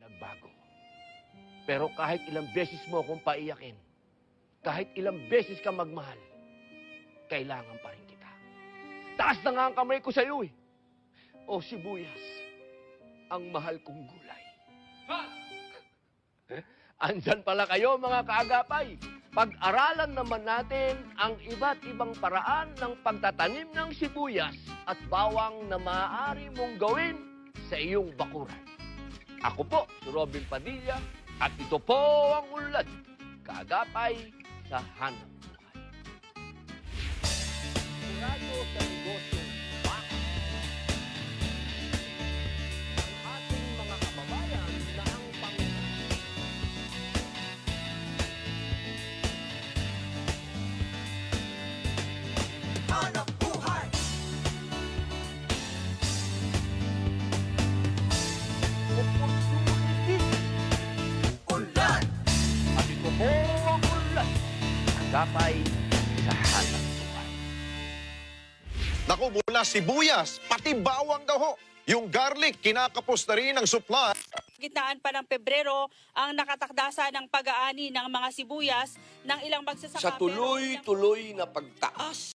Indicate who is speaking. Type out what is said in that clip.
Speaker 1: nagbago. Pero kahit ilang beses mo akong paiyakin, kahit ilang beses ka magmahal, kailangan pa rin kita. Taas na nga ang kamay ko sa'yo eh. O sibuyas, ang mahal kong gulay. Ha? Andyan pala kayo mga kaagapay. Pag-aralan naman natin ang iba't ibang paraan ng pagtatanim ng sibuyas at bawang na maaari mong gawin sa iyong bakuran. Ako po, si Robin Padilla, at ito po ang Unlad, Kaagapay sa Hanap Buhay. Sigurado sa negosyong baka. Ang ating mga kababayan na ang
Speaker 2: Hanap buhay!
Speaker 1: opportunity.
Speaker 2: Unlad!
Speaker 1: At ito po ang Unlad, Kaagapay sa Hanap Buhay.
Speaker 3: Naku, mula sibuyas, pati bawang daw ho. Yung garlic, kinakapos na rin ang supply.
Speaker 4: Gitnaan pa ng Pebrero ang nakatakdasa ng pag-aani ng mga sibuyas ng ilang magsasaka.
Speaker 5: Sa tuloy-tuloy na pagtaas